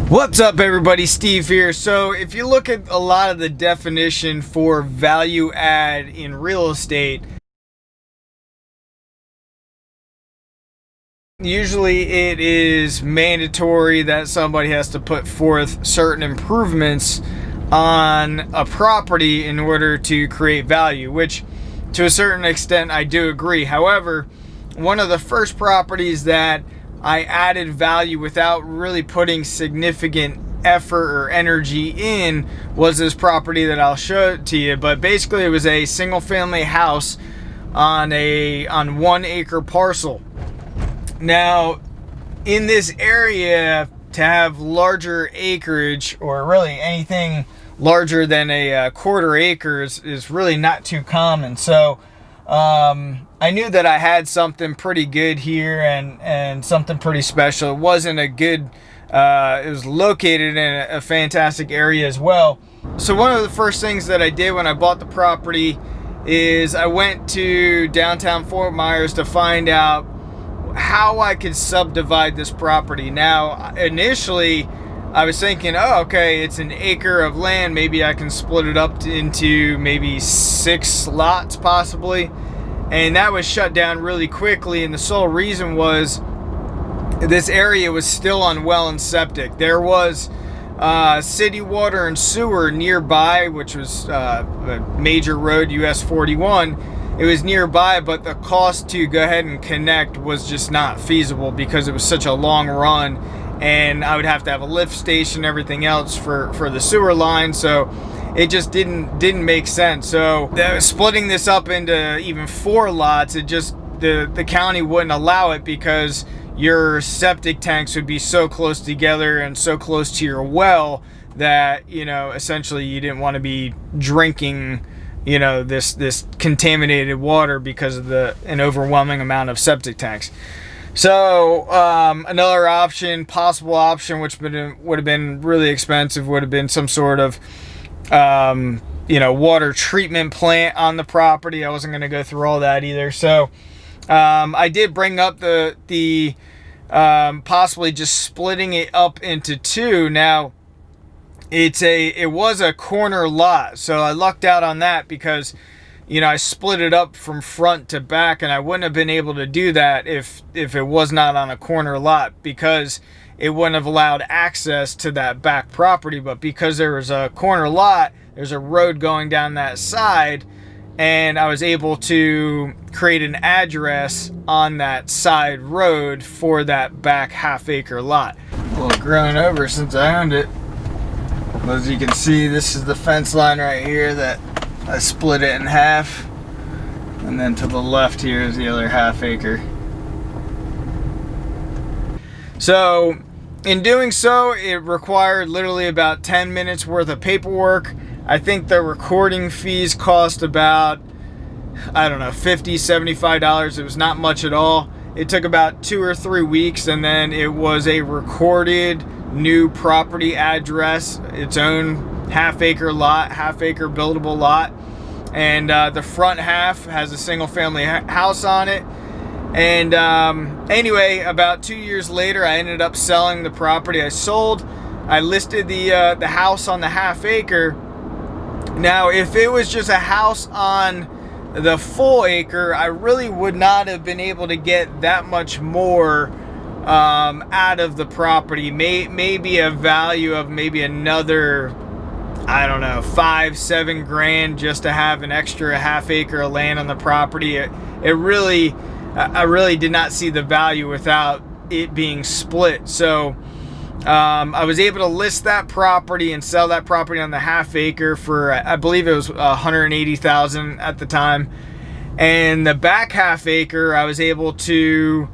What's up, everybody? Steve here. So if you look at a lot of the definition for value add in real estate, usually it is mandatory that somebody has to put forth certain improvements on a property in order to create value, which to a certain extent I do agree. However, one of the first properties that I added value without really putting significant effort or energy in was this property that I'll show to you. But basically it was a single family house on 1 acre parcel. Now in this area, to have larger acreage, or really anything larger than a quarter acres, is really not too common. So I knew that I had something pretty good here and something pretty special. It wasn't a good, it was located in a fantastic area as well. So one of the first things that I did when I bought the property is I went to downtown Fort Myers to find out how I could subdivide this property. Now, initially, I was thinking, oh, okay, it's an acre of land. Maybe I can split it up into maybe 6 lots possibly. And that was shut down really quickly. And the sole reason was this area was still on well and septic. There was city water and sewer nearby, which was a major road, US 41. It was nearby, but the cost to go ahead and connect was just not feasible because it was such a long run. And I would have to have a lift station, everything else for the sewer line. So it just didn't make sense. So splitting this up into even 4 lots, it just, the county wouldn't allow it because your septic tanks would be so close together and so close to your well that, you know, essentially you didn't want to be drinking, you know, this contaminated water because of an overwhelming amount of septic tanks. So another option, possible option, which would have been really expensive, would have been some sort of water treatment plant on the property. I wasn't going to go through all that either. So I did bring up the possibly just splitting it up into 2. Now it was a corner lot, so I lucked out on that because, you know, I split it up from front to back, and I wouldn't have been able to do that if it was not on a corner lot, because it wouldn't have allowed access to that back property. But because there was a corner lot, there's a road going down that side, and I was able to create an address on that side road for that back half-acre lot. A little grown over since I owned it. As you can see, this is the fence line right here that I split it in half, and then to the left here is the other half-acre. So in doing so, it required literally about 10 minutes worth of paperwork. I think the recording fees cost about, I don't know, $50, $75. It was not much at all. It took about 2 or 3 weeks, and then it was a recorded new property address, its own half-acre lot, half-acre buildable lot. And the front half has a single family house on it. And anyway, about 2 years later, I ended up selling the property. I listed the house on the half-acre. Now, if it was just a house on the full acre, I really would not have been able to get that much more out of the property. Maybe a value of maybe another, I don't know, $5-7 grand just to have an extra half-acre of land on the property. I really did not see the value without it being split. So I was able to list that property and sell that property on the half-acre for, I believe it was $180,000 at the time. And the back half-acre I was able to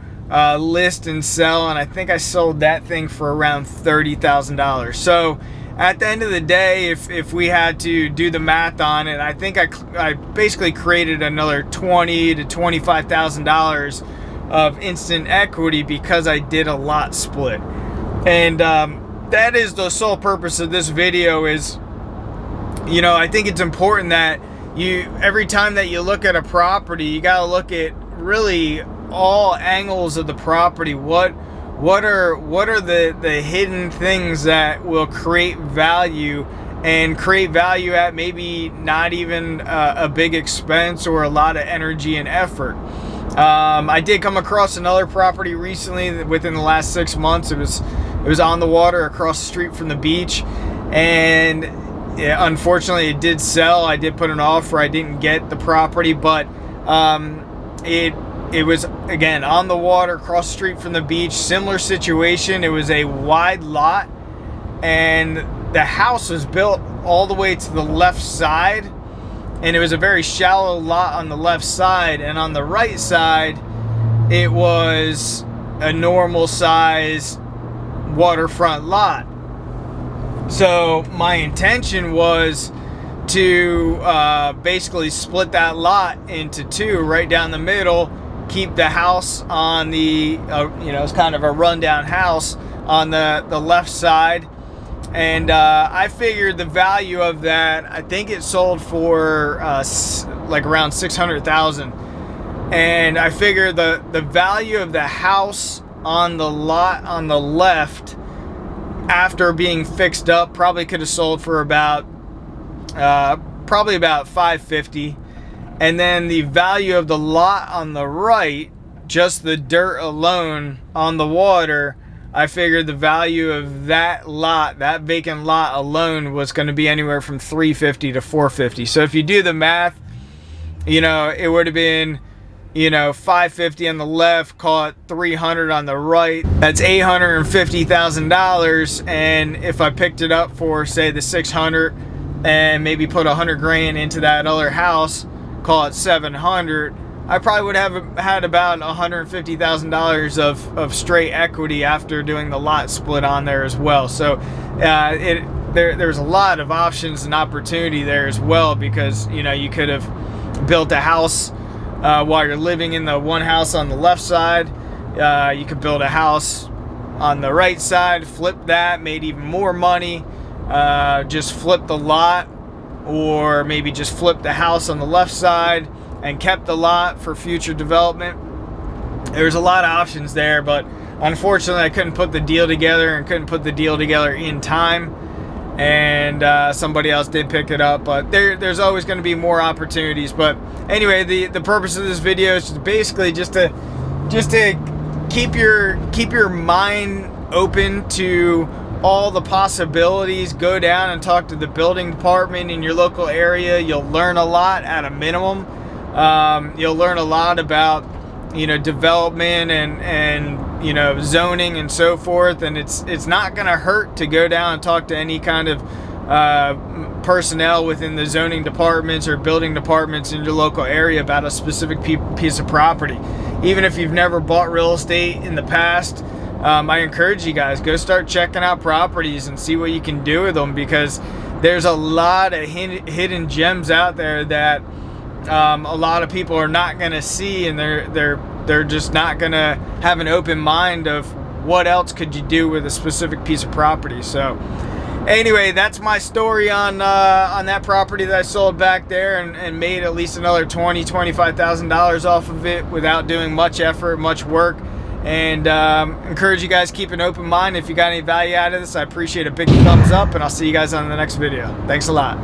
list and sell, and I think I sold that thing for around $30,000. So at the end of the day, if we had to do the math on it, I think I basically created another $20,000 to $25,000 of instant equity because I did a lot split. And that is the sole purpose of this video. Is, you know, I think it's important that every time that you look at a property, you got to look at really all angles of the property. What what are the hidden things that will create value, and create value at maybe not even a big expense or a lot of energy and effort. I did come across another property recently within the last 6 months. It was on the water across the street from the beach, and unfortunately it did sell. I did put an offer. I didn't get the property, but it was, again, on the water across the street from the beach. Similar situation. It was a wide lot, and the house was built all the way to the left side, and it was a very shallow lot on the left side, and on the right side it was a normal size waterfront lot. So my intention was to basically split that lot into two right down the middle, keep the house on the it's kind of a rundown house on the left side. And I figured the value of that, I think it sold for like around $600,000. And I figured the value of the house on the lot on the left, after being fixed up, probably could have sold for about $550. And then the value of the lot on the right, just the dirt alone on the water, I figured the value of that lot, that vacant lot alone, was going to be anywhere from $350 to $450. So if you do the math, it would have been, $550 on the left, call it $300 on the right. That's $850,000. And if I picked it up for, say, the $600 and maybe put $100,000 into that other house, call it $700, I probably would have had about $150,000 of straight equity after doing the lot split on there as well. So there's a lot of options and opportunity there as well, because you could have built a house while you're living in the one house on the left side. You could build a house on the right side, flip that, made even more money, just flip the lot, or maybe just flip the house on the left side and kept the lot for future development. There's a lot of options there, but unfortunately I couldn't put the deal together in time, and somebody else did pick it up. But there's always going to be more opportunities. But anyway, the purpose of this video is basically just to keep your mind open to all the possibilities. Go down and talk to the building department in your local area. You'll learn a lot at a minimum. You'll learn a lot about development and zoning and so forth, and it's not gonna hurt to go down and talk to any kind of personnel within the zoning departments or building departments in your local area about a specific piece of property. Even if you've never bought real estate in the past, I encourage you guys, go start checking out properties and see what you can do with them, because there's a lot of hidden gems out there that a lot of people are not going to see, and they're just not going to have an open mind of what else could you do with a specific piece of property. So anyway, that's my story on that property that I sold back there, and made at least another $25,000 off of it without doing much effort, much work. And encourage you guys, keep an open mind. If you got any value out of this, I appreciate a big thumbs up, and I'll see you guys on the next video. Thanks a lot.